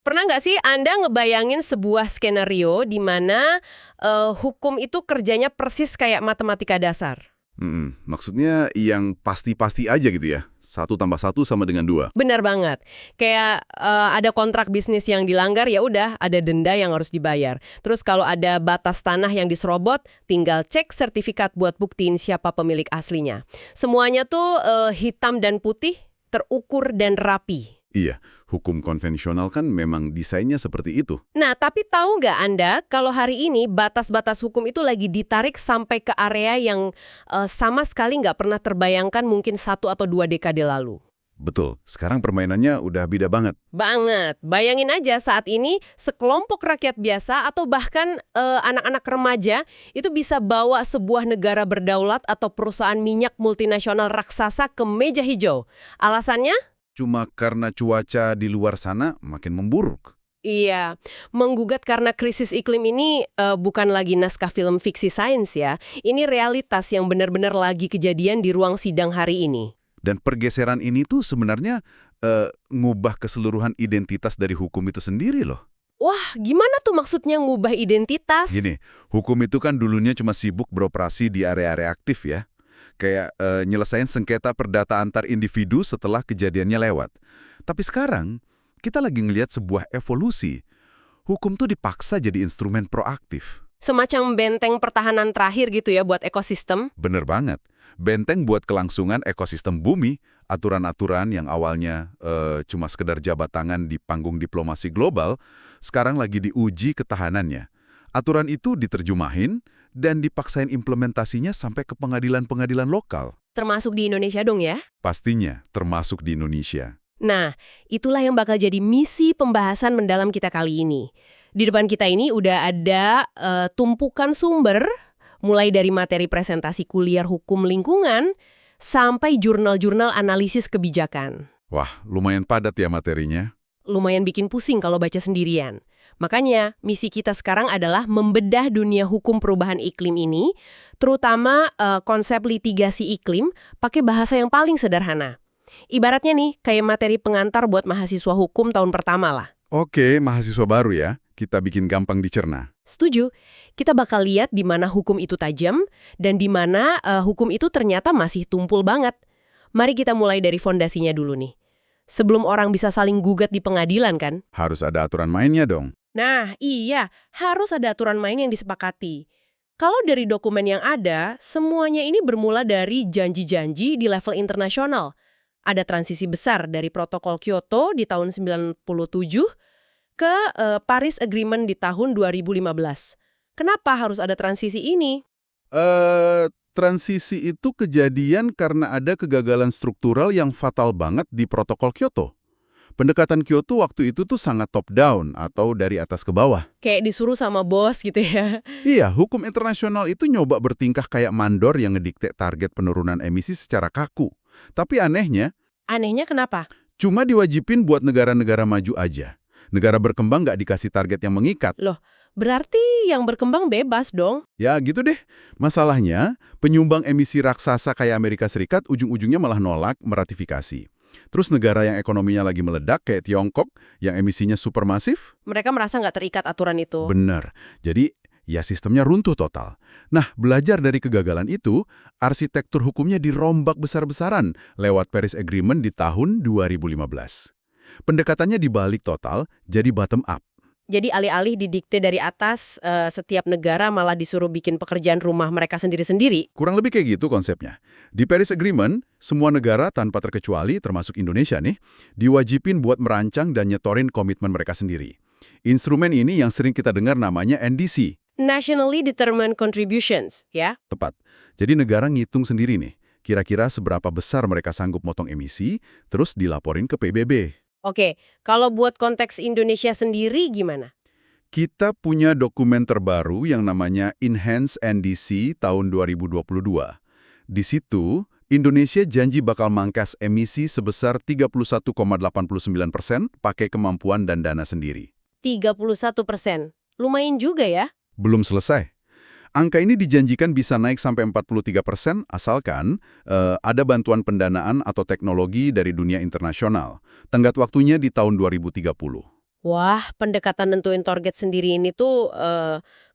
Pernah nggak sih Anda ngebayangin sebuah skenario di mana hukum itu kerjanya persis kayak matematika dasar? Maksudnya yang pasti-pasti aja gitu ya? 1+1 sama dengan 2. Benar banget. Kayak ada kontrak bisnis yang dilanggar, ya udah ada denda yang harus dibayar. Terus kalau ada batas tanah yang diserobot, tinggal cek sertifikat buat buktiin siapa pemilik aslinya. Semuanya tuh hitam dan putih, terukur dan rapi. Iya, hukum konvensional kan memang desainnya seperti itu. Nah, tapi tahu nggak Anda kalau hari ini batas-batas hukum itu lagi ditarik sampai ke area yang sama sekali nggak pernah terbayangkan mungkin 1 atau 2 dekade lalu? Betul, sekarang permainannya udah beda banget. Banget. Bayangin aja saat ini sekelompok rakyat biasa atau bahkan anak-anak remaja itu bisa bawa sebuah negara berdaulat atau perusahaan minyak multinasional raksasa ke meja hijau. Alasannya? Cuma karena cuaca di luar sana makin memburuk. Iya, menggugat karena krisis iklim ini bukan lagi naskah film fiksi sains ya. Ini realitas yang benar-benar lagi kejadian di ruang sidang hari ini. Dan pergeseran ini tuh sebenarnya ngubah keseluruhan identitas dari hukum itu sendiri loh. Wah, gimana tuh maksudnya ngubah identitas? Gini, hukum itu kan dulunya cuma sibuk beroperasi di area reaktif ya. Kayak nyelesain sengketa perdata antar individu setelah kejadiannya lewat. Tapi sekarang, kita lagi ngelihat sebuah evolusi. Hukum tuh dipaksa jadi instrumen proaktif. Semacam benteng pertahanan terakhir gitu ya buat ekosistem? Bener banget. Benteng buat kelangsungan ekosistem bumi, aturan-aturan yang awalnya cuma sekedar jabat tangan di panggung diplomasi global, sekarang lagi diuji ketahanannya. Aturan itu diterjemahin dan dipaksain implementasinya sampai ke pengadilan-pengadilan lokal. Termasuk di Indonesia dong ya? Pastinya, termasuk di Indonesia. Nah, itulah yang bakal jadi misi pembahasan mendalam kita kali ini. Di depan kita ini udah ada tumpukan sumber, mulai dari materi presentasi kuliah hukum lingkungan, sampai jurnal-jurnal analisis kebijakan. Wah, lumayan padat ya materinya. Lumayan bikin pusing kalau baca sendirian. Makanya, misi kita sekarang adalah membedah dunia hukum perubahan iklim ini, terutama konsep litigasi iklim, pakai bahasa yang paling sederhana. Ibaratnya nih, kayak materi pengantar buat mahasiswa hukum tahun pertama lah. Oke, mahasiswa baru ya. Kita bikin gampang dicerna. Setuju. Kita bakal lihat di mana hukum itu tajam dan di mana hukum itu ternyata masih tumpul banget. Mari kita mulai dari fondasinya dulu nih. Sebelum orang bisa saling gugat di pengadilan kan? Harus ada aturan mainnya dong. Nah, iya, harus ada aturan main yang disepakati. Kalau dari dokumen yang ada, semuanya ini bermula dari janji-janji di level internasional. Ada transisi besar dari protokol Kyoto di tahun 97 ke Paris Agreement di tahun 2015. Kenapa harus ada transisi ini? Transisi itu kejadian karena ada kegagalan struktural yang fatal banget di protokol Kyoto. Pendekatan Kyoto waktu itu tuh sangat top-down atau dari atas ke bawah. Kayak disuruh sama bos gitu ya. Iya, hukum internasional itu nyoba bertingkah kayak mandor yang ngedikte target penurunan emisi secara kaku. Tapi anehnya, Anehnya kenapa? cuma diwajibin buat negara-negara maju aja. Negara berkembang nggak dikasih target yang mengikat. Loh, berarti yang berkembang bebas dong? Ya gitu deh. Masalahnya, penyumbang emisi raksasa kayak Amerika Serikat ujung-ujungnya malah nolak meratifikasi. Terus negara yang ekonominya lagi meledak kayak Tiongkok yang emisinya supermasif? Mereka merasa nggak terikat aturan itu. Bener. Jadi, ya sistemnya runtuh total. Nah, belajar dari kegagalan itu, arsitektur hukumnya dirombak besar-besaran lewat Paris Agreement di tahun 2015. Pendekatannya dibalik total, jadi bottom up. Jadi alih-alih didikte dari atas, setiap negara malah disuruh bikin pekerjaan rumah mereka sendiri-sendiri. Kurang lebih kayak gitu konsepnya. Di Paris Agreement, semua negara tanpa terkecuali, termasuk Indonesia nih, diwajibin buat merancang dan nyetorin komitmen mereka sendiri. Instrumen ini yang sering kita dengar namanya NDC. Nationally Determined Contributions, ya? Tepat. Jadi negara ngitung sendiri nih, kira-kira seberapa besar mereka sanggup motong emisi, terus dilaporin ke PBB. Oke, kalau buat konteks Indonesia sendiri gimana? Kita punya dokumen terbaru yang namanya Enhanced NDC tahun 2022. Di situ, Indonesia janji bakal mangkas emisi sebesar 31,89% pakai kemampuan dan dana sendiri. 31%. Lumayan juga ya? Belum selesai. Angka ini dijanjikan bisa naik sampai 43% asalkan ada bantuan pendanaan atau teknologi dari dunia internasional. Tenggat waktunya di tahun 2030. Wah, pendekatan nentuin target sendiri ini tuh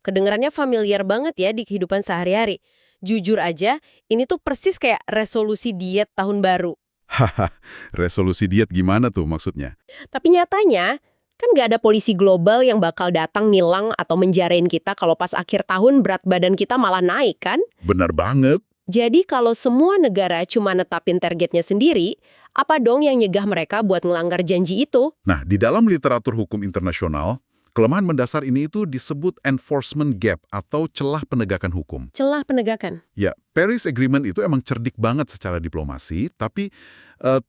kedengarannya familiar banget ya di kehidupan sehari-hari. Jujur aja, ini tuh persis kayak resolusi diet tahun baru. Haha, resolusi diet gimana tuh maksudnya? Tapi nyatanya, kan nggak ada polisi global yang bakal datang nilang atau menjarain kita kalau pas akhir tahun berat badan kita malah naik kan? Benar banget. Jadi kalau semua negara cuma netapin targetnya sendiri, apa dong yang nyegah mereka buat ngelanggar janji itu? Nah, di dalam literatur hukum internasional, kelemahan mendasar ini itu disebut enforcement gap atau celah penegakan hukum. Celah penegakan. Ya, Paris Agreement itu emang cerdik banget secara diplomasi, tapi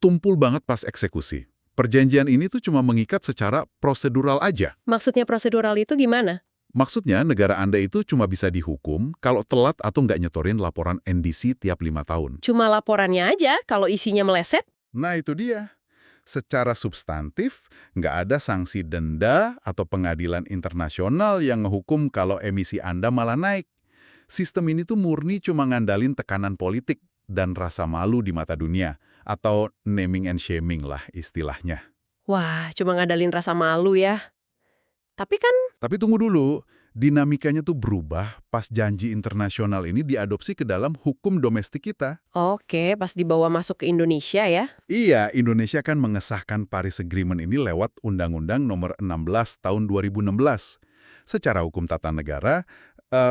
tumpul banget pas eksekusi. Perjanjian ini tuh cuma mengikat secara prosedural aja. Maksudnya prosedural itu gimana? Maksudnya, negara Anda itu cuma bisa dihukum kalau telat atau nggak nyetorin laporan NDC tiap 5 tahun. Cuma laporannya aja kalau isinya meleset? Nah, itu dia. Secara substantif, nggak ada sanksi denda atau pengadilan internasional yang ngehukum kalau emisi Anda malah naik. Sistem ini tuh murni cuma ngandalin tekanan politik dan rasa malu di mata dunia, atau naming and shaming lah istilahnya. Wah, cuma ngadalin rasa malu ya. Tapi kan, Tapi tunggu dulu, dinamikanya tuh berubah pas janji internasional ini diadopsi ke dalam hukum domestik kita. oke, pas dibawa masuk ke Indonesia ya. Iya, Indonesia kan mengesahkan Paris Agreement ini lewat Undang-Undang Nomor 16 Tahun 2016. Secara hukum tata negara,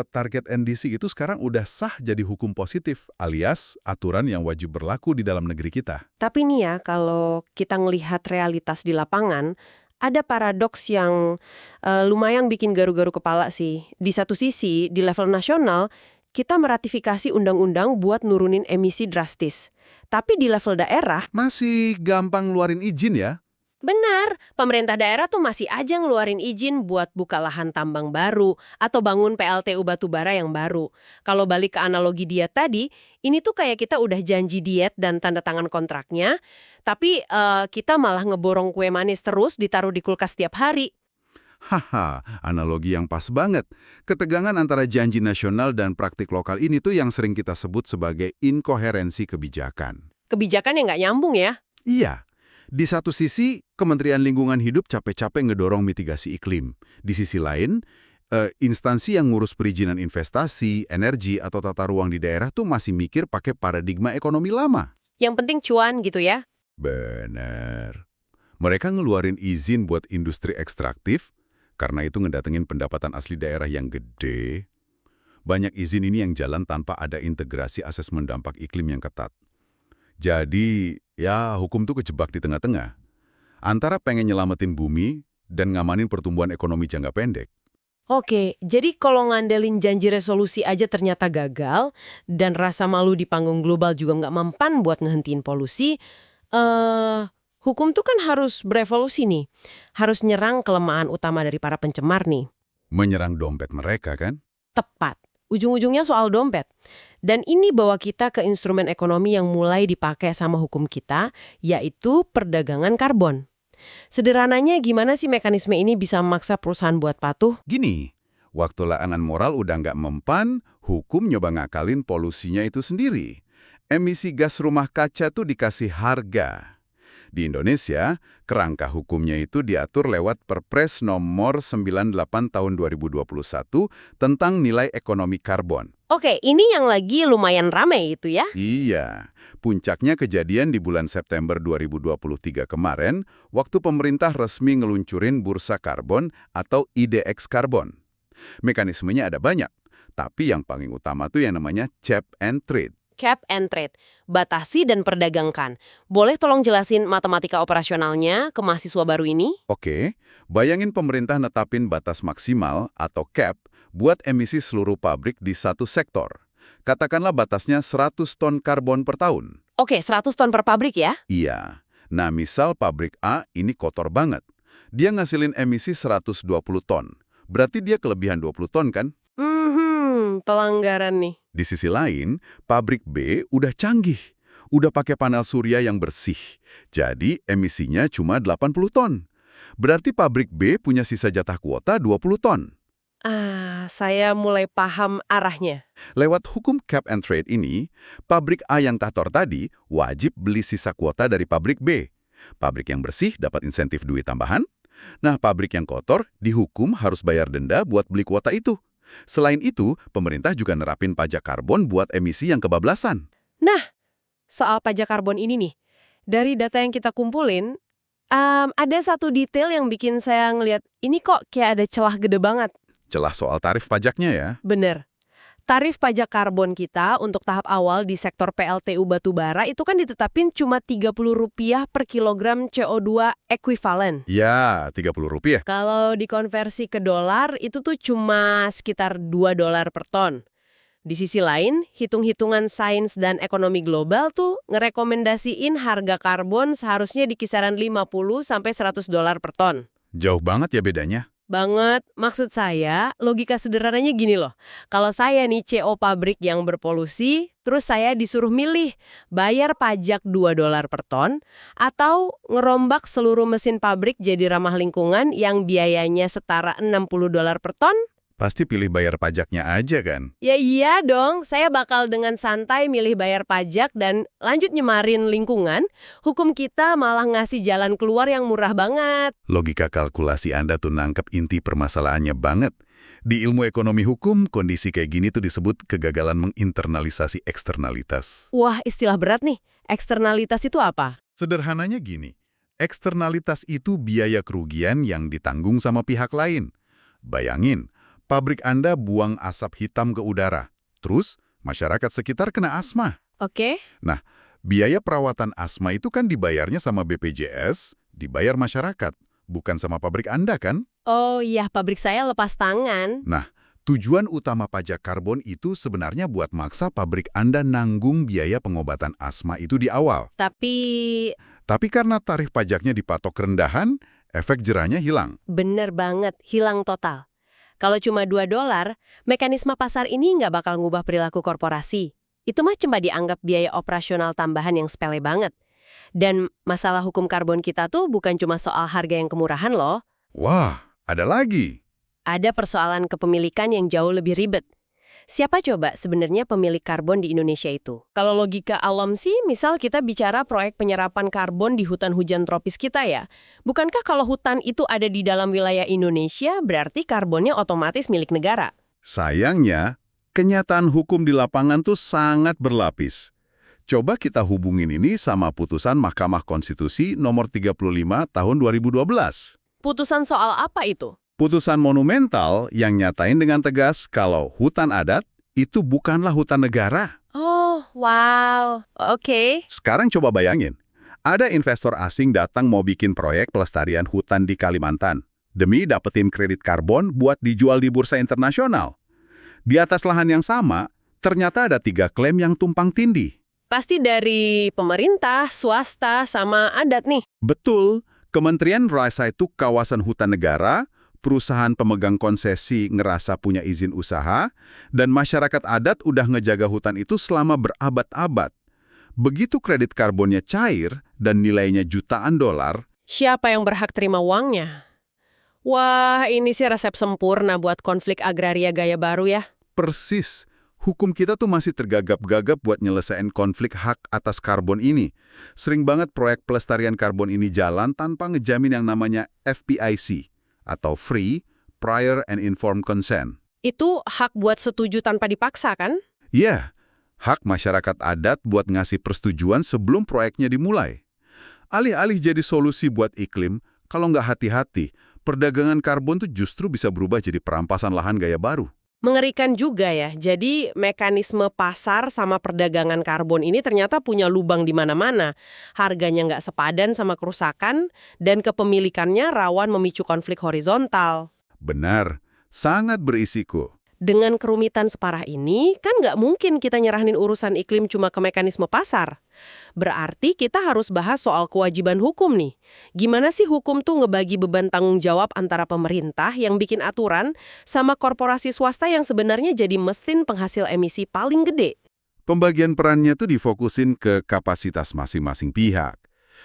target NDC itu sekarang udah sah jadi hukum positif, alias aturan yang wajib berlaku di dalam negeri kita. Tapi nih ya, kalau kita ngelihat realitas di lapangan, ada paradoks yang lumayan bikin garu-garu kepala sih. Di satu sisi, di level nasional, kita meratifikasi undang-undang buat nurunin emisi drastis. Tapi di level daerah, Masih gampang ngeluarin izin ya? benar, pemerintah daerah tuh masih aja ngeluarin izin buat buka lahan tambang baru atau bangun PLTU batubara yang baru. Kalau balik ke analogi diet tadi, ini tuh kayak kita udah janji diet dan tanda tangan kontraknya, tapi kita malah ngeborong kue manis terus ditaruh di kulkas setiap hari. Haha, analogi yang pas banget. Ketegangan antara janji nasional dan praktik lokal ini tuh yang sering kita sebut sebagai inkoherensi kebijakan. Kebijakan yang nggak nyambung ya. Iya, di satu sisi Kementerian Lingkungan Hidup capek-capek ngedorong mitigasi iklim. Di sisi lain, instansi yang ngurus perizinan investasi, energi, atau tata ruang di daerah tuh masih mikir pakai paradigma ekonomi lama. Yang penting cuan gitu ya. Bener. Mereka ngeluarin izin buat industri ekstraktif, karena itu ngedatengin pendapatan asli daerah yang gede. Banyak izin ini yang jalan tanpa ada integrasi asesmen dampak iklim yang ketat. Jadi, ya hukum tuh kejebak di tengah-tengah. Antara pengen nyelamatin bumi dan ngamanin pertumbuhan ekonomi jangka pendek. Oke, jadi kalau ngandelin janji resolusi aja ternyata gagal, dan rasa malu di panggung global juga nggak mempan buat ngehentiin polusi, hukum tuh kan harus berevolusi nih. Harus nyerang kelemahan utama dari para pencemar nih. Menyerang dompet mereka kan? Tepat. Ujung-ujungnya soal dompet. Dan ini bawa kita ke instrumen ekonomi yang mulai dipakai sama hukum kita, yaitu perdagangan karbon. Sederhananya gimana sih mekanisme ini bisa memaksa perusahaan buat patuh? Gini, waktu laanan moral udah nggak mempan, hukum nyoba ngakalin polusinya itu sendiri. Emisi gas rumah kaca tuh dikasih harga. Di Indonesia, kerangka hukumnya itu diatur lewat Perpres nomor 98 tahun 2021 tentang nilai ekonomi karbon. Oke, ini yang lagi lumayan rame itu ya. Iya, puncaknya kejadian di bulan September 2023 kemarin, waktu pemerintah resmi ngeluncurin bursa karbon atau IDX karbon. Mekanismenya ada banyak, tapi yang paling utama tuh yang namanya cap and trade. Cap and trade, batasi dan perdagangkan. Boleh tolong jelasin matematika operasionalnya ke mahasiswa baru ini? Oke, bayangin pemerintah netapin batas maksimal atau cap buat emisi seluruh pabrik di satu sektor. Katakanlah batasnya 100 ton karbon per tahun. Oke, 100 ton per pabrik ya? Iya. Nah, misal pabrik A ini kotor banget. Dia ngasilin emisi 120 ton. Berarti dia kelebihan 20 ton kan? Pelanggaran nih. Di sisi lain, pabrik B udah canggih. Udah pakai panel surya yang bersih. Jadi emisinya cuma 80 ton. Berarti pabrik B punya sisa jatah kuota 20 ton. Saya mulai paham arahnya. Lewat hukum cap and trade ini, pabrik A yang tahtor tadi wajib beli sisa kuota dari pabrik B. Pabrik yang bersih dapat insentif duit tambahan, Nah, pabrik yang kotor dihukum harus bayar denda buat beli kuota itu. Selain itu, pemerintah juga nerapin pajak karbon buat emisi yang kebablasan. Nah, soal pajak karbon ini nih, dari data yang kita kumpulin, ada satu detail yang bikin saya ngelihat, ini kok kayak ada celah gede banget. Celah soal tarif pajaknya ya. Bener. Tarif pajak karbon kita untuk tahap awal di sektor PLTU batubara itu kan ditetapin cuma Rp30 per kilogram CO2 ekuivalen. Ya, Rp30. Kalau dikonversi ke dolar, itu tuh cuma sekitar $2 per ton. Di sisi lain, hitung-hitungan sains dan ekonomi global tuh ngerekomendasiin harga karbon seharusnya di kisaran $50–100 per ton. Jauh banget ya bedanya. Banget. Maksud saya, logika sederhananya gini loh. Kalau saya nih CO pabrik yang berpolusi, terus saya disuruh milih bayar pajak $2 per ton atau ngerombak seluruh mesin pabrik jadi ramah lingkungan yang biayanya setara $60 per ton, Pasti pilih bayar pajaknya aja kan? ya iya dong, saya bakal dengan santai milih bayar pajak dan lanjut nyemarin lingkungan. Hukum kita malah ngasih jalan keluar yang murah banget. Logika kalkulasi Anda tuh nangkep inti permasalahannya banget. Di ilmu ekonomi hukum, kondisi kayak gini tuh disebut kegagalan menginternalisasi eksternalitas. Wah, istilah berat nih. Eksternalitas itu apa? Sederhananya gini, eksternalitas itu biaya kerugian yang ditanggung sama pihak lain. Bayangin, pabrik Anda buang asap hitam ke udara, terus masyarakat sekitar kena asma. Oke. Nah, biaya perawatan asma itu kan dibayarnya sama BPJS, dibayar masyarakat, bukan sama pabrik Anda kan? Oh iya, pabrik saya lepas tangan. Nah, tujuan utama pajak karbon itu sebenarnya buat maksa pabrik Anda nanggung biaya pengobatan asma itu di awal. Tapi karena tarif pajaknya dipatok rendahan, efek jerahnya hilang. Bener banget, hilang total. Kalau cuma $2, mekanisme pasar ini nggak bakal ngubah perilaku korporasi. Itu mah cuma dianggap biaya operasional tambahan yang sepele banget. Dan masalah hukum karbon kita tuh bukan cuma soal harga yang kemurahan loh. Wah, ada lagi. Ada persoalan kepemilikan yang jauh lebih ribet. Siapa coba sebenarnya pemilik karbon di Indonesia itu? Kalau logika alam sih, misal kita bicara proyek penyerapan karbon di hutan hujan tropis kita ya. Bukankah kalau hutan itu ada di dalam wilayah Indonesia, berarti karbonnya otomatis milik negara? Sayangnya, kenyataan hukum di lapangan tuh sangat berlapis. Coba kita hubungin ini sama putusan Mahkamah Konstitusi nomor 35 tahun 2012. Putusan soal apa itu? Putusan monumental yang nyatain dengan tegas kalau hutan adat itu bukanlah hutan negara. Oh, wow. Oke. Sekarang coba bayangin, ada investor asing datang mau bikin proyek pelestarian hutan di Kalimantan demi dapetin kredit karbon buat dijual di bursa internasional. Di atas lahan yang sama, ternyata ada 3 klaim yang tumpang tindih. Pasti dari pemerintah, swasta, sama adat nih. Betul, Kementerian merasa itu kawasan hutan negara, perusahaan pemegang konsesi ngerasa punya izin usaha, dan masyarakat adat udah ngejaga hutan itu selama berabad-abad. Begitu kredit karbonnya cair dan nilainya jutaan dolar, Siapa yang berhak terima uangnya? Wah, ini sih resep sempurna buat konflik agraria gaya baru ya. persis. Hukum kita tuh masih tergagap-gagap buat nyelesain konflik hak atas karbon ini. Sering banget proyek pelestarian karbon ini jalan tanpa ngejamin yang namanya FPIC, atau Free, Prior and Informed Consent. Itu hak buat setuju tanpa dipaksa kan? Ya, hak masyarakat adat buat ngasih persetujuan sebelum proyeknya dimulai. Alih-alih jadi solusi buat iklim, kalau nggak hati-hati, perdagangan karbon tuh justru bisa berubah jadi perampasan lahan gaya baru. Mengerikan juga ya, jadi mekanisme pasar sama perdagangan karbon ini ternyata punya lubang di mana-mana. Harganya nggak sepadan sama kerusakan, dan kepemilikannya rawan memicu konflik horizontal. Benar, sangat berisiko. Dengan kerumitan separah ini, kan nggak mungkin kita nyerahin urusan iklim cuma ke mekanisme pasar. Berarti kita harus bahas soal kewajiban hukum nih. Gimana sih hukum tuh ngebagi beban tanggung jawab antara pemerintah yang bikin aturan sama korporasi swasta yang sebenarnya jadi mesin penghasil emisi paling gede? Pembagian perannya tuh difokusin ke kapasitas masing-masing pihak.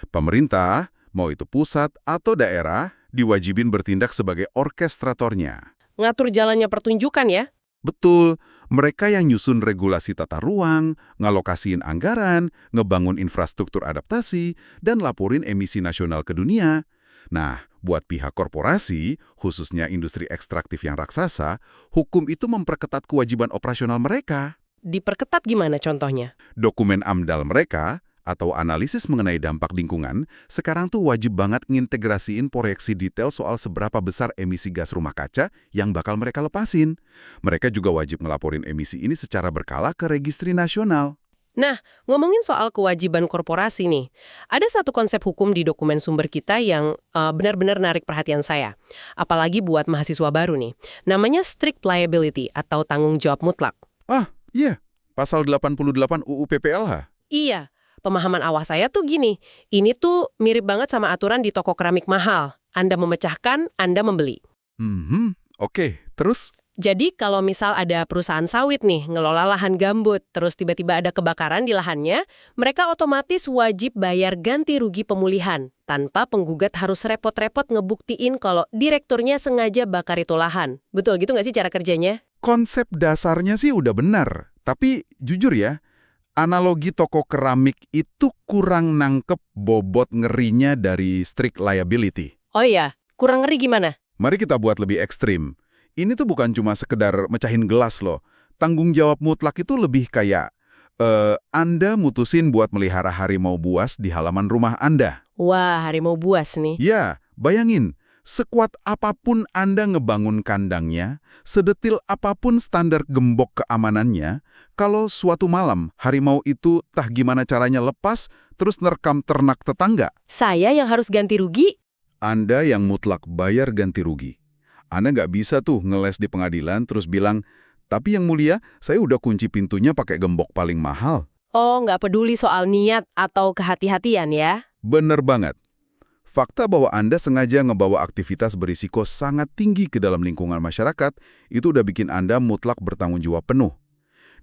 Pemerintah, mau itu pusat atau daerah, diwajibin bertindak sebagai orkestratornya. Ngatur jalannya pertunjukan ya? Betul, mereka yang nyusun regulasi tata ruang, ngalokasiin anggaran, ngebangun infrastruktur adaptasi, dan laporin emisi nasional ke dunia. Nah, Buat pihak korporasi, khususnya industri ekstraktif yang raksasa, hukum itu memperketat kewajiban operasional mereka. Diperketat gimana contohnya? Dokumen AMDAL mereka, atau analisis mengenai dampak lingkungan, sekarang tuh wajib banget ngintegrasiin proyeksi detail soal seberapa besar emisi gas rumah kaca yang bakal mereka lepasin. Mereka juga wajib ngelaporin emisi ini secara berkala ke registri nasional. Nah, ngomongin soal kewajiban korporasi nih, ada satu konsep hukum di dokumen sumber kita yang benar-benar narik perhatian saya. Apalagi buat mahasiswa baru nih. Namanya strict liability atau tanggung jawab mutlak. Ah, iya. Pasal 88 UU PPLH. Iya, pemahaman awal saya tuh gini, ini tuh mirip banget sama aturan di toko keramik mahal. Anda memecahkan, Anda membeli. Oke. Terus? Jadi kalau misal ada perusahaan sawit nih, ngelola lahan gambut, terus tiba-tiba ada kebakaran di lahannya, mereka otomatis wajib bayar ganti rugi pemulihan, tanpa penggugat harus repot-repot ngebuktiin kalau direkturnya sengaja bakar itu lahan. Betul gitu nggak sih cara kerjanya? Konsep dasarnya sih udah benar. Tapi jujur ya, analogi toko keramik itu kurang nangkep bobot ngerinya dari strict liability. Oh iya, kurang ngeri gimana? Mari kita buat lebih ekstrim. Ini tuh bukan cuma sekedar mecahin gelas loh. Tanggung jawab mutlak itu lebih kayak, Anda mutusin buat melihara harimau buas di halaman rumah Anda. Wah, harimau buas nih. Ya, bayangin, sekuat apapun Anda ngebangun kandangnya, sedetil apapun standar gembok keamanannya, kalau suatu malam harimau itu tah gimana caranya lepas, terus nerekam ternak tetangga. Saya yang harus ganti rugi? Anda yang mutlak bayar ganti rugi. Anda nggak bisa tuh ngeles di pengadilan terus bilang, tapi yang mulia, saya udah kunci pintunya pakai gembok paling mahal. Oh, nggak peduli soal niat atau kehati-hatian ya? Bener banget. Fakta bahwa Anda sengaja ngebawa aktivitas berisiko sangat tinggi ke dalam lingkungan masyarakat, itu udah bikin Anda mutlak bertanggung jawab penuh.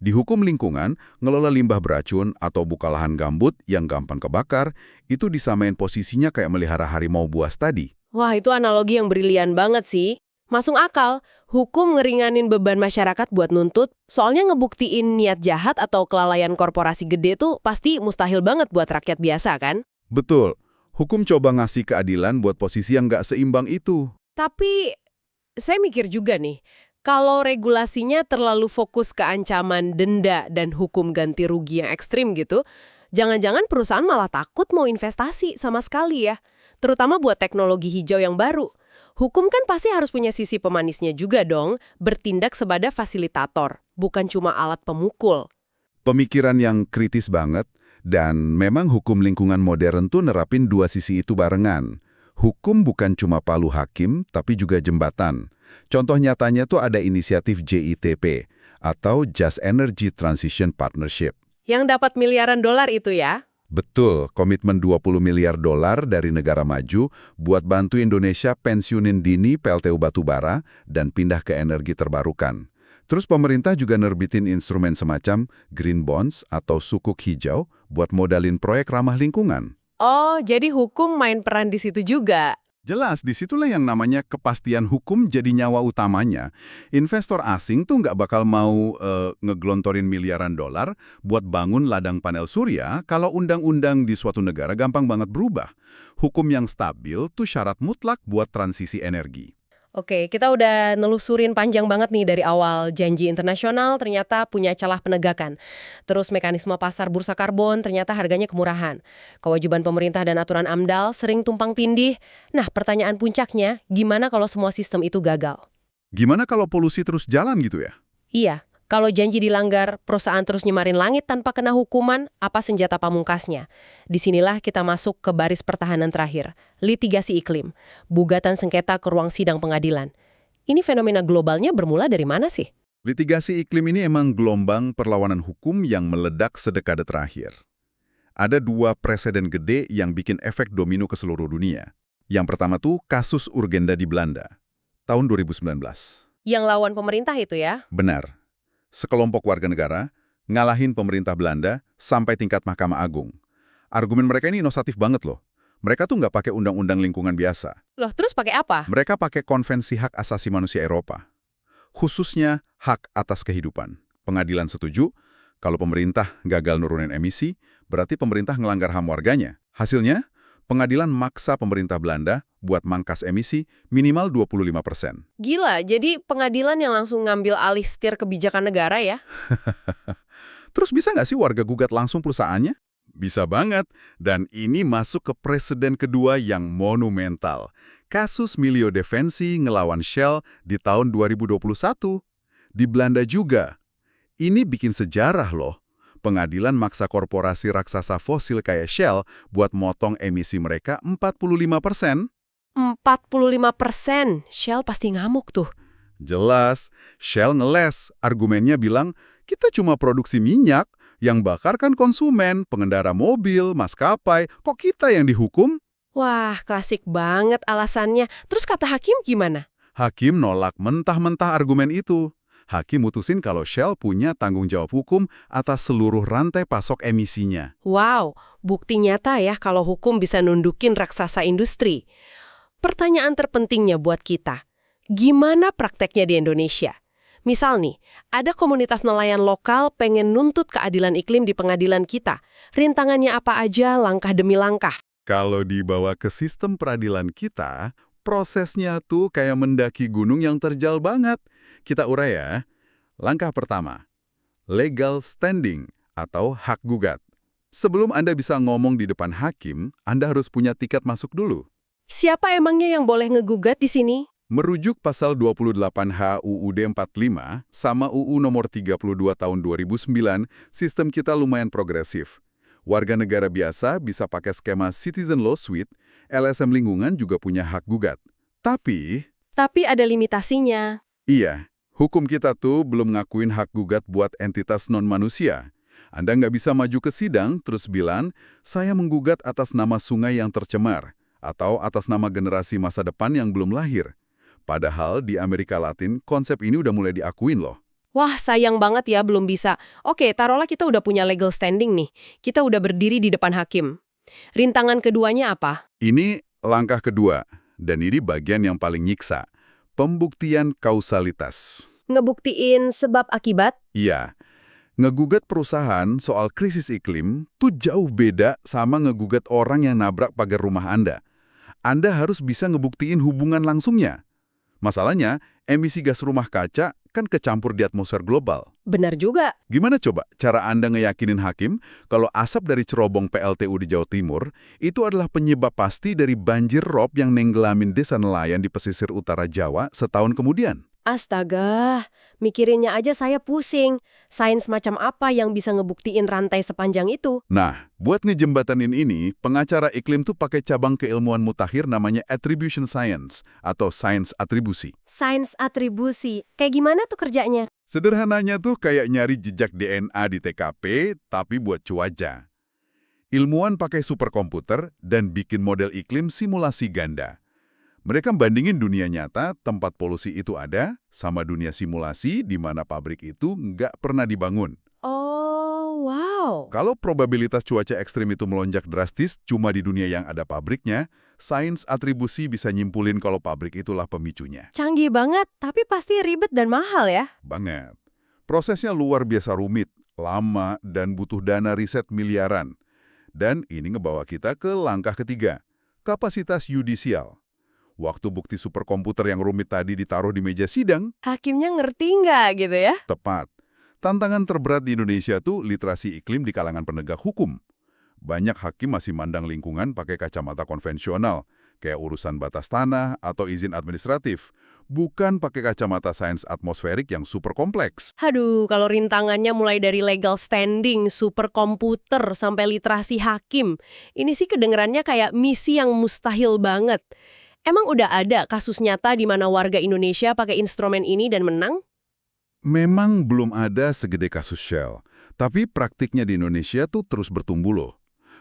Di hukum lingkungan, ngelola limbah beracun atau buka lahan gambut yang gampang kebakar, itu disamain posisinya kayak melihara harimau buas tadi. Wah, itu analogi yang brilian banget sih. Masuk akal, hukum ngeringanin beban masyarakat buat nuntut, soalnya ngebuktiin niat jahat atau kelalaian korporasi gede tuh pasti mustahil banget buat rakyat biasa kan? Betul. Hukum coba ngasih keadilan buat posisi yang nggak seimbang itu. Tapi, saya mikir juga nih, kalau regulasinya terlalu fokus ke ancaman denda dan hukum ganti rugi yang ekstrim gitu, jangan-jangan perusahaan malah takut mau investasi sama sekali ya, terutama buat teknologi hijau yang baru. Hukum kan pasti harus punya sisi pemanisnya juga dong, bertindak sebagai fasilitator, bukan cuma alat pemukul. Pemikiran yang kritis banget, dan memang hukum lingkungan modern tuh nerapin dua sisi itu barengan. Hukum bukan cuma palu hakim, tapi juga jembatan. Contoh nyatanya tuh ada inisiatif JITP, atau Just Energy Transition Partnership. Yang dapat miliaran dolar itu ya? Betul, komitmen 20 miliar dolar dari negara maju buat bantu Indonesia pensiunin dini PLTU batubara dan pindah ke energi terbarukan. Terus pemerintah juga nerbitin instrumen semacam Green Bonds atau sukuk hijau buat modalin proyek ramah lingkungan. Oh, jadi hukum main peran di situ juga. Jelas, disitulah yang namanya kepastian hukum jadi nyawa utamanya. Investor asing tuh nggak bakal mau ngegelontorin miliaran dolar buat bangun ladang panel surya kalau undang-undang di suatu negara gampang banget berubah. Hukum yang stabil tuh syarat mutlak buat transisi energi. Oke, kita udah nelusurin panjang banget nih dari awal. Janji internasional ternyata punya celah penegakan. Terus mekanisme pasar bursa karbon ternyata harganya kemurahan. Kewajiban pemerintah dan aturan AMDAL sering tumpang tindih. Nah, pertanyaan puncaknya, gimana kalau semua sistem itu gagal? Gimana kalau polusi terus jalan gitu ya? Iya, kalau janji dilanggar, perusahaan terus nyemarin langit tanpa kena hukuman, apa senjata pamungkasnya? Disinilah kita masuk ke baris pertahanan terakhir, litigasi iklim, gugatan sengketa ke ruang sidang pengadilan. Ini fenomena globalnya bermula dari mana sih? Litigasi iklim ini emang gelombang perlawanan hukum yang meledak sedekade terakhir. Ada dua preseden gede yang bikin efek domino ke seluruh dunia. Yang pertama tuh kasus Urgenda di Belanda, tahun 2019. Yang lawan pemerintah itu ya? Benar. Sekelompok warga negara ngalahin pemerintah Belanda sampai tingkat Mahkamah Agung. Argumen mereka ini inovatif banget loh. Mereka tuh nggak pakai undang-undang lingkungan biasa. Loh, terus pakai apa? Mereka pakai Konvensi Hak Asasi Manusia Eropa. Khususnya hak atas kehidupan. Pengadilan setuju, kalau pemerintah gagal nurunin emisi, berarti pemerintah ngelanggar HAM warganya. Hasilnya, pengadilan maksa pemerintah Belanda buat mangkas emisi minimal 25%. Gila, jadi pengadilan yang langsung ngambil alih setir kebijakan negara ya? Terus bisa nggak sih warga gugat langsung perusahaannya? Bisa banget, dan ini masuk ke presiden kedua yang monumental. Kasus Milio Defensi ngelawan Shell di tahun 2021. Di Belanda juga. Ini bikin sejarah loh. Pengadilan maksa korporasi raksasa fosil kayak Shell buat motong emisi mereka 45%. 45%, Shell pasti ngamuk tuh. Jelas, Shell ngeles. Argumennya bilang, kita cuma produksi minyak, yang bakar kan konsumen, pengendara mobil, maskapai, kok kita yang dihukum? Wah, klasik banget alasannya. Terus kata hakim gimana? Hakim nolak mentah-mentah argumen itu. Hakim mutusin kalau Shell punya tanggung jawab hukum atas seluruh rantai pasok emisinya. Wow, bukti nyata ya kalau hukum bisa nundukin raksasa industri. Pertanyaan terpentingnya buat kita, gimana prakteknya di Indonesia? Misal nih, ada komunitas nelayan lokal pengen nuntut keadilan iklim di pengadilan kita. Rintangannya apa aja, langkah demi langkah? Kalau dibawa ke sistem peradilan kita, prosesnya tuh kayak mendaki gunung yang terjal banget. Kita urai ya. Langkah pertama, legal standing atau hak gugat. Sebelum Anda bisa ngomong di depan hakim, Anda harus punya tiket masuk dulu. Siapa emangnya yang boleh ngegugat di sini? Merujuk pasal 28H UUD 45 sama UU nomor 32 tahun 2009, sistem kita lumayan progresif. Warga negara biasa bisa pakai skema Citizen Law Suite, LSM lingkungan juga punya hak gugat. Tapi Tapi ada limitasinya. iya, hukum kita tuh belum ngakuin hak gugat buat entitas non-manusia. Anda nggak bisa maju ke sidang terus bilang, saya menggugat atas nama sungai yang tercemar, atau atas nama generasi masa depan yang belum lahir. Padahal di Amerika Latin, konsep ini udah mulai diakuin loh. Wah, sayang banget ya belum bisa. Oke, taruhlah kita udah punya legal standing nih. Kita udah berdiri di depan hakim. Rintangan keduanya apa? Ini langkah kedua, dan ini bagian yang paling nyiksa. Pembuktian kausalitas. Ngebuktiin sebab akibat? Iya, ngegugat perusahaan soal krisis iklim tuh jauh beda sama ngegugat orang yang nabrak pagar rumah Anda. Anda harus bisa ngebuktiin hubungan langsungnya. Masalahnya, emisi gas rumah kaca kan kecampur di atmosfer global. Benar juga. Gimana coba cara Anda ngeyakinin hakim kalau asap dari cerobong PLTU di Jawa Timur itu adalah penyebab pasti dari banjir rob yang nenggelamin desa nelayan di pesisir utara Jawa setahun kemudian? Astaga, mikirinnya aja saya pusing. Sains macam apa yang bisa ngebuktiin rantai sepanjang itu? Nah, buat ngejembatanin ini, pengacara iklim tuh pakai cabang keilmuan mutakhir namanya attribution science atau sains atribusi. Sains atribusi. Kayak gimana tuh kerjanya? Sederhananya tuh kayak nyari jejak DNA di TKP, tapi buat cuaca. Ilmuwan pakai superkomputer dan bikin model iklim simulasi ganda. Mereka bandingin dunia nyata, tempat polusi itu ada, sama dunia simulasi di mana pabrik itu nggak pernah dibangun. Oh, wow. Kalau probabilitas cuaca ekstrim itu melonjak drastis cuma di dunia yang ada pabriknya, sains atribusi bisa nyimpulin kalau pabrik itulah pemicunya. Canggih banget, tapi pasti ribet dan mahal ya. Banget. Prosesnya luar biasa rumit, lama, dan butuh dana riset miliaran. Dan ini ngebawa kita ke langkah ketiga, kapasitas yudisial. Waktu bukti superkomputer yang rumit tadi ditaruh di meja sidang, Hakimnya ngerti nggak gitu ya? tepat. Tantangan terberat di Indonesia tuh literasi iklim di kalangan penegak hukum. Banyak hakim masih mandang lingkungan pakai kacamata konvensional, kayak urusan batas tanah atau izin administratif, bukan pakai kacamata sains atmosferik yang super kompleks. Aduh, kalau rintangannya mulai dari legal standing, superkomputer, sampai literasi hakim, ini sih kedengerannya kayak misi yang mustahil banget. Emang udah ada kasus nyata di mana warga Indonesia pakai instrumen ini dan menang? Memang belum ada segede kasus Shell, tapi praktiknya di Indonesia tuh terus bertumbuh loh.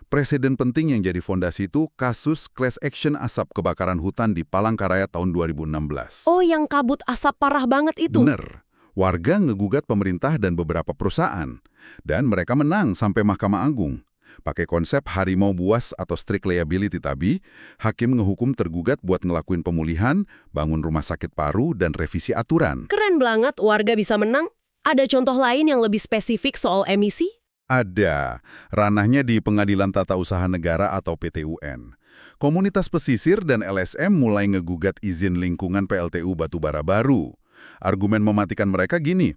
Presiden penting yang jadi fondasi itu kasus class action asap kebakaran hutan di Palangkaraya tahun 2016. Oh, yang kabut asap parah banget itu? Bener. Warga ngegugat pemerintah dan beberapa perusahaan. Dan mereka menang sampai Mahkamah Agung. Pakai konsep harimau buas atau strict liability tadi, hakim ngehukum tergugat buat ngelakuin pemulihan, bangun rumah sakit paru, dan revisi aturan. Keren banget warga bisa menang. Ada contoh lain yang lebih spesifik soal emisi? Ada. Ranahnya di Pengadilan Tata Usaha Negara atau PTUN. Komunitas pesisir dan LSM mulai ngegugat izin lingkungan PLTU batubara baru. Argumen mematikan mereka gini,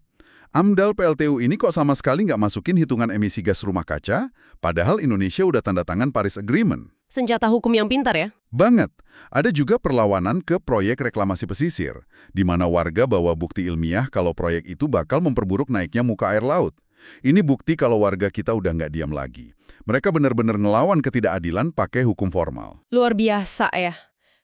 AMDAL PLTU ini kok sama sekali nggak masukin hitungan emisi gas rumah kaca, padahal Indonesia udah tanda tangan Paris Agreement. Senjata hukum yang pintar ya? Banget. Ada juga perlawanan ke proyek reklamasi pesisir, di mana warga bawa bukti ilmiah kalau proyek itu bakal memperburuk naiknya muka air laut. Ini bukti kalau warga kita udah nggak diam lagi. Mereka benar-benar ngelawan ketidakadilan pakai hukum formal. Luar biasa ya.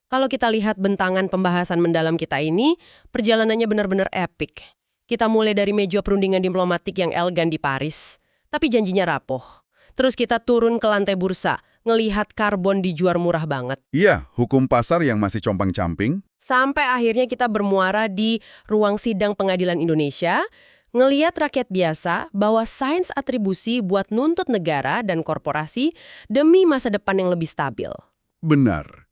Kalau kita lihat bentangan pembahasan mendalam kita ini, perjalanannya benar-benar epik. Kita mulai dari meja perundingan diplomatik yang elegan di Paris, tapi janjinya rapuh. Terus kita turun ke lantai bursa, ngelihat karbon dijual murah banget. Iya, hukum pasar yang masih compang-camping. Sampai akhirnya kita bermuara di ruang sidang pengadilan Indonesia, ngelihat rakyat biasa bahwa sains atribusi buat nuntut negara dan korporasi demi masa depan yang lebih stabil. Benar.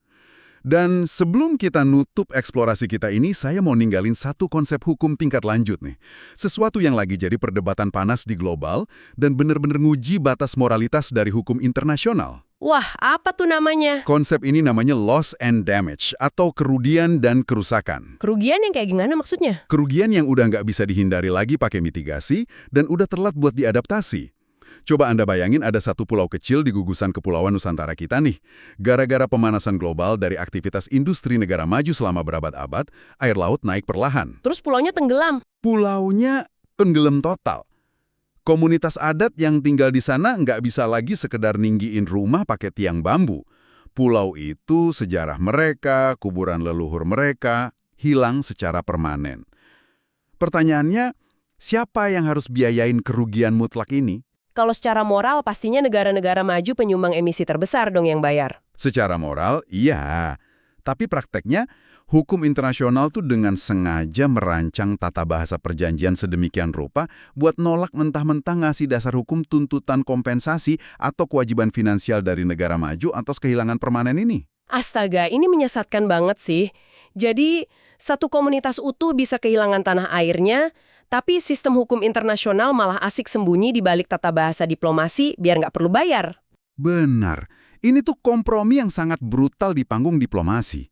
Dan sebelum kita nutup eksplorasi kita ini, saya mau ninggalin satu konsep hukum tingkat lanjut nih. Sesuatu yang lagi jadi perdebatan panas di global dan benar-benar nguji batas moralitas dari hukum internasional. Wah, apa tuh namanya? Konsep ini namanya loss and damage, atau kerugian dan kerusakan. Kerugian yang kayak gimana maksudnya? Kerugian yang udah nggak bisa dihindari lagi pakai mitigasi dan udah telat buat diadaptasi. Coba Anda bayangin ada satu pulau kecil di gugusan Kepulauan Nusantara kita nih. Gara-gara pemanasan global dari aktivitas industri negara maju selama berabad-abad, air laut naik perlahan. Terus pulaunya tenggelam. Pulaunya tenggelam total. Komunitas adat yang tinggal di sana nggak bisa lagi sekedar ninggiin rumah pakai tiang bambu. Pulau itu, sejarah mereka, kuburan leluhur mereka, hilang secara permanen. Pertanyaannya, siapa yang harus biayain kerugian mutlak ini? Kalau secara moral, pastinya negara-negara maju penyumbang emisi terbesar dong yang bayar. Secara moral, iya. Tapi prakteknya, hukum internasional tuh dengan sengaja merancang tata bahasa perjanjian sedemikian rupa buat nolak mentah-mentah ngasih dasar hukum tuntutan kompensasi atau kewajiban finansial dari negara maju atas kehilangan permanen ini. Astaga, ini menyesatkan banget sih. Jadi, satu komunitas utuh bisa kehilangan tanah airnya, tapi sistem hukum internasional malah asik sembunyi di balik tata bahasa diplomasi biar nggak perlu bayar. Benar. Ini tuh kompromi yang sangat brutal di panggung diplomasi.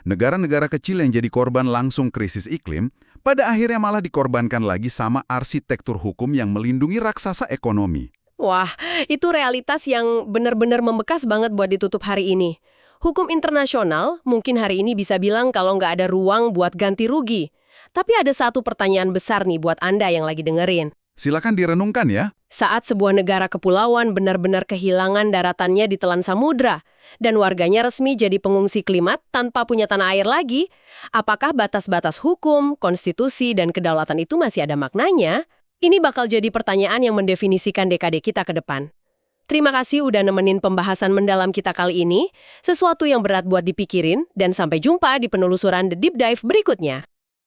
Negara-negara kecil yang jadi korban langsung krisis iklim, pada akhirnya malah dikorbankan lagi sama arsitektur hukum yang melindungi raksasa ekonomi. Wah, itu realitas yang benar-benar membekas banget buat ditutup hari ini. Hukum internasional mungkin hari ini bisa bilang kalau nggak ada ruang buat ganti rugi. Tapi ada satu pertanyaan besar nih buat Anda yang lagi dengerin. Silakan direnungkan ya. Saat sebuah negara kepulauan benar-benar kehilangan daratannya di telan samudra, dan warganya resmi jadi pengungsi klimat tanpa punya tanah air lagi, apakah batas-batas hukum, konstitusi, dan kedaulatan itu masih ada maknanya? Ini bakal jadi pertanyaan yang mendefinisikan dekade kita ke depan. Terima kasih udah nemenin pembahasan mendalam kita kali ini, sesuatu yang berat buat dipikirin, dan sampai jumpa di penelusuran The Deep Dive berikutnya.